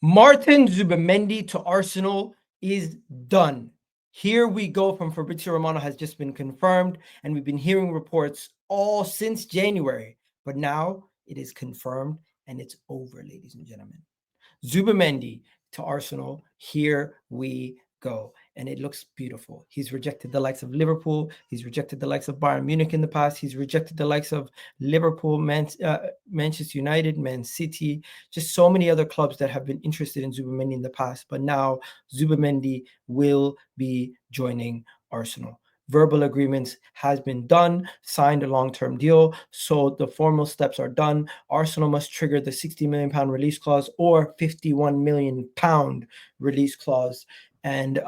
Martin Zubimendi to Arsenal is done. Here we go from Fabrizio Romano has just been confirmed, and we've been hearing reports all since January, but now it is confirmed and it's over, ladies and gentlemen. Zubimendi to Arsenal. Here we go. And it looks beautiful. He's rejected the likes of Liverpool. He's rejected the likes of Bayern Munich in the past. He's rejected the likes of Liverpool, Manchester United, Man City, just so many other clubs that have been interested in Zubimendi in the past. But now Zubimendi will be joining Arsenal. Verbal agreements has been done, signed a long-term deal, so the formal steps are done. Arsenal must trigger the £60 million release clause or £51 million release clause, and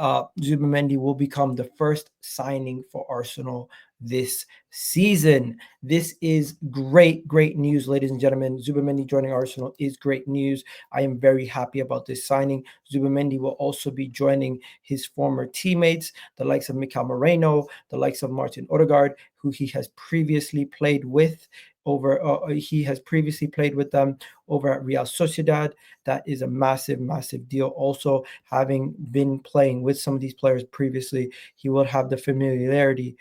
Zubimendi will become the first signing for Arsenal this season. This is great news, ladies and gentlemen. Zubimendi joining Arsenal is great news. I am very happy about this signing. Zubimendi will also be joining his former teammates, the likes of Mikel Moreno, the likes of Martin Odegaard, who he has previously played with them over at Real Sociedad. That is a massive deal. Also, having been playing with some of these players previously, he will have the familiarity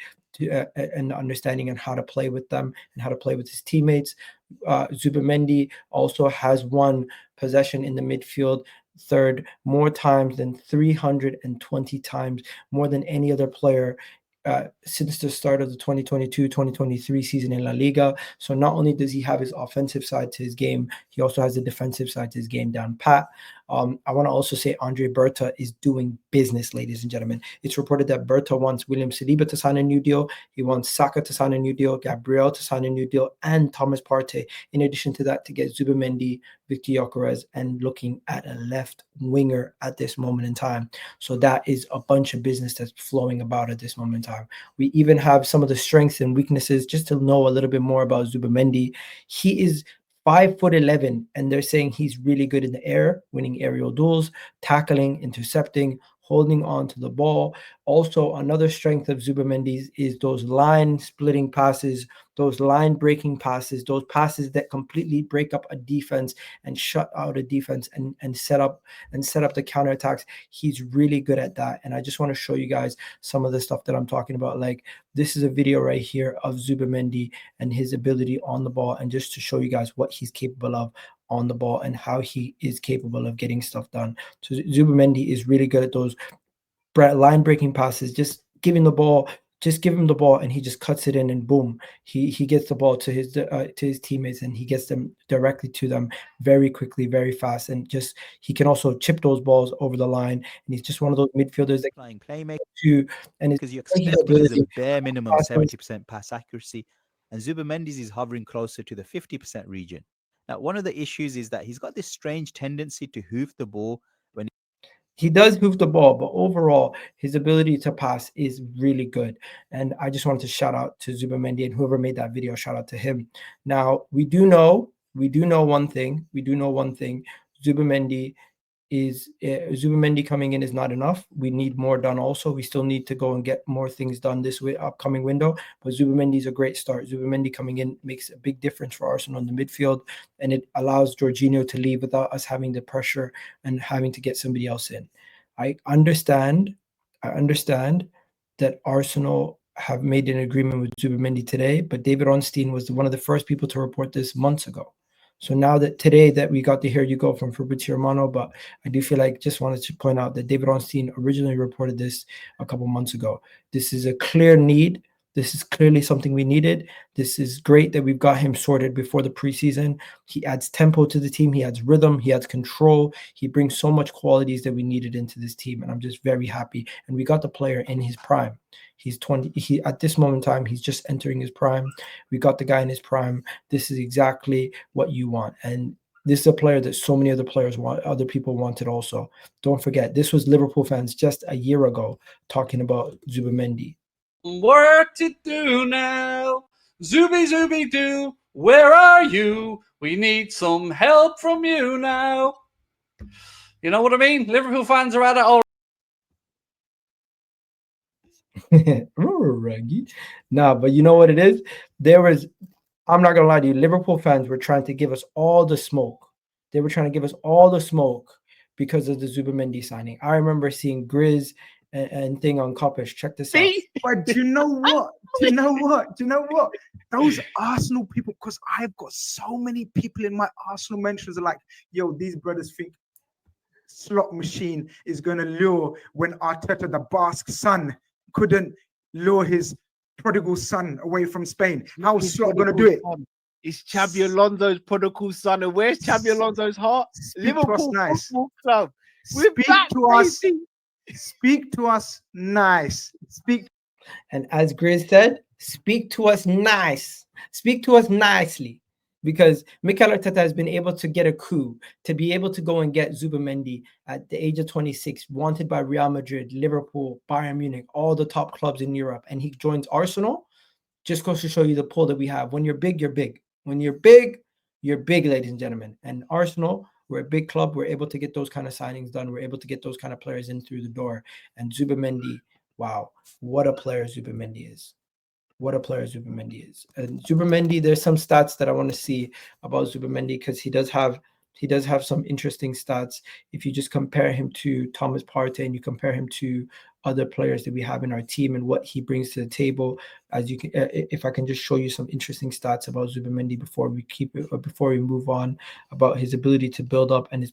and understanding on how to play with them and how to play with his teammates. Zubimendi also has won possession in the midfield third more times than 320 times, more than any other player since the start of the 2022-2023 season in La Liga. So not only does he have his offensive side to his game, he also has the defensive side to his game down pat. I want to also say Andre Berta is doing business, ladies and gentlemen. It's reported that Berta wants William Saliba to sign a new deal. He wants Saka to sign a new deal, Gabriel to sign a new deal, and Thomas Partey. In addition to that, to get Zubimendi, Victor Gyökeres, and looking at a left winger at this moment in time. So that is a bunch of business that's flowing about at this moment in time. We even have some of the strengths and weaknesses just to know a little bit more about Zubimendi. He is 5'11", and they're saying he's really good in the air, winning aerial duels, tackling, intercepting, holding on to the ball. Also, another strength of Zubimendi's is those line splitting passes, those line breaking passes, those passes that completely break up a defense and shut out a defense and set up the counterattacks. He's really good at that. And I just want to show you guys some of the stuff that I'm talking about. Like, this is a video right here of Zubimendi and his ability on the ball, and just to show you guys what he's capable of on the ball and how he is capable of getting stuff done. So Zubimendi is really good at those line breaking passes, just give him the ball and he just cuts it in, and boom, he gets the ball to his teammates, and he gets them directly to them very quickly, very fast, and just he can also chip those balls over the line, and he's just one of those midfielders that flying playmaker to, and because you're expecting as a bare minimum 70% pass accuracy, and Zubimendi's is hovering closer to the 50% region. Now, one of the issues is that he's got this strange tendency to hoof the ball when he does hoof the ball, but overall, his ability to pass is really good. And I just wanted to shout out to Zubimendi, and whoever made that video, shout out to him. Now, we do know one thing. Zubimendi coming in is not enough. We need more done also. We still need to go and get more things done this upcoming window. But Zubimendi is a great start. Zubimendi coming in makes a big difference for Arsenal in the midfield, and it allows Jorginho to leave without us having the pressure and having to get somebody else in. I understand that Arsenal have made an agreement with Zubimendi today, but David Ornstein was one of the first people to report this months ago. So now that today that we got to hear you go from Fabrizio Romano, but I do feel like just wanted to point out that David Ornstein originally reported this a couple months ago. This is a clear need. This is clearly something we needed. This is great that we've got him sorted before the preseason. He adds tempo to the team. He adds rhythm. He adds control. He brings so much qualities that we needed into this team, and I'm just very happy. And we got the player in his prime. He's 20. At this moment in time, he's just entering his prime. We got the guy in his prime. This is exactly what you want. And this is a player that so many other people wanted also. Don't forget, this was Liverpool fans just a year ago talking about Zubimendi. Work to do now. Zuby do, where are you? We need some help from you now. You know what I mean? Liverpool fans are at it all. Nah, but you know what it is? I'm not gonna lie to you, Liverpool fans were trying to give us all the smoke. They were trying to give us all the smoke because of the Zubimendi signing. I remember seeing Grizz and thing on Kopish. Check this out. But do you know what? Do you know what? Do you know what? Those Arsenal people, because I've got so many people in my Arsenal mentions are like, yo, these brothers think slot machine is going to lure when Arteta, the Basque son, couldn't lure his prodigal son away from Spain. How is Slot going to do it? It's Xabi Alonso's prodigal son. And where's Xabi Alonso's heart? Liverpool Football Club. Speak to us. Speak to us nice. Speak. And as Grizz said, speak to us nice. Speak to us nicely. Because Mikel Arteta has been able to get a coup, to be able to go and get Zubimendi at the age of 26, wanted by Real Madrid, Liverpool, Bayern Munich, all the top clubs in Europe, and he joins Arsenal. Just goes to show you the pull that we have. When you're big, you're big. When you're big, ladies and gentlemen. And Arsenal, we're a big club. We're able to get those kind of signings done. We're able to get those kind of players in through the door. And Zubimendi, wow, what a player Zubimendi is. What a player Zubimendi is. And Zubimendi, there's some stats that I want to see about Zubimendi because he does have some interesting stats. If you just compare him to Thomas Partey and you compare him to other players that we have in our team and what he brings to the table, as you can, if I can just show you some interesting stats about Zubimendi before we move on, about his ability to build up and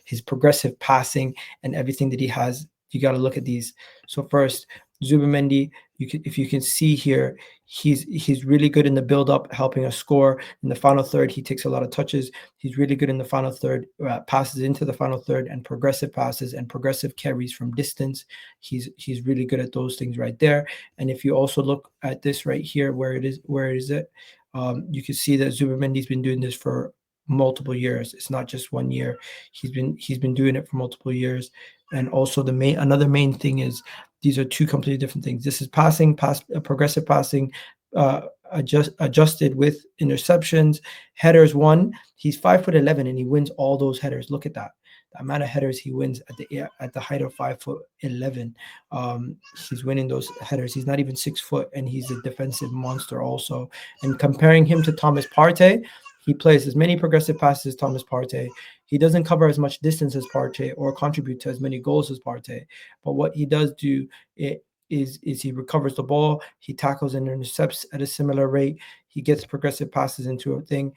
his progressive passing and everything that he has. You got to look at these. So first, Zubimendi, if you can see here, he's really good in the build-up, helping us score. In the final third, he takes a lot of touches. He's really good in the final third, passes into the final third, and progressive passes and progressive carries from distance. He's really good at those things right there. And if you also look at this right here, where is it? You can see that Zubimendi's been doing this for multiple years. It's not just 1 year. He's been doing it for multiple years. And also another main thing is these are two completely different things. This is progressive passing, adjusted with interceptions, headers won. He's 5'11" and he wins all those headers. Look at that. The amount of headers he wins at the height of 5'11". He's winning those headers. He's not even 6 foot, and he's a defensive monster also. And comparing him to Thomas Partey, he plays as many progressive passes as Thomas Partey. He doesn't cover as much distance as Partey or contribute to as many goals as Partey. But what he does do is he recovers the ball. He tackles and intercepts at a similar rate. He gets progressive passes into a thing.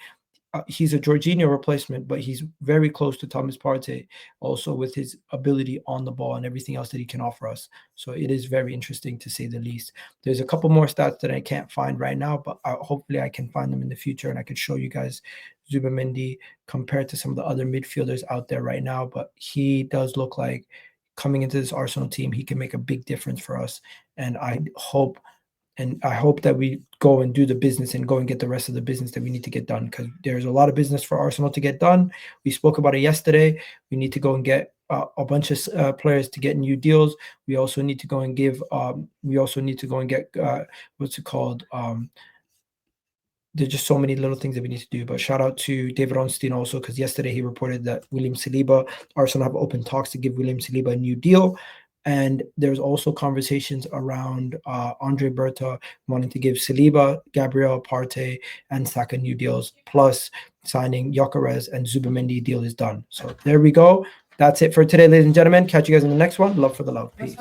He's a Jorginho replacement, but he's very close to Thomas Partey also with his ability on the ball and everything else that he can offer us. So it is very interesting to say the least. There's a couple more stats that I can't find right now, but hopefully I can find them in the future and I can show you guys Zubimendi compared to some of the other midfielders out there right now. But he does look like coming into this Arsenal team, he can make a big difference for us. And I hope that we go and do the business and go and get the rest of the business that we need to get done, because there's a lot of business for Arsenal to get done. We spoke about it yesterday. We need to go and get a bunch of players to get new deals. We also need to go and get what's it called? There's just so many little things that we need to do. But shout out to David Ornstein also, because yesterday he reported that William Saliba, Arsenal have open talks to give William Saliba a new deal. And there's also conversations around Andre Berta wanting to give Saliba, Gabriel, Partey, and Saka new deals, plus signing Gyökeres and Zubimendi deal is done. So there we go. That's it for today, ladies and gentlemen. Catch you guys in the next one. Love for the love. Peace.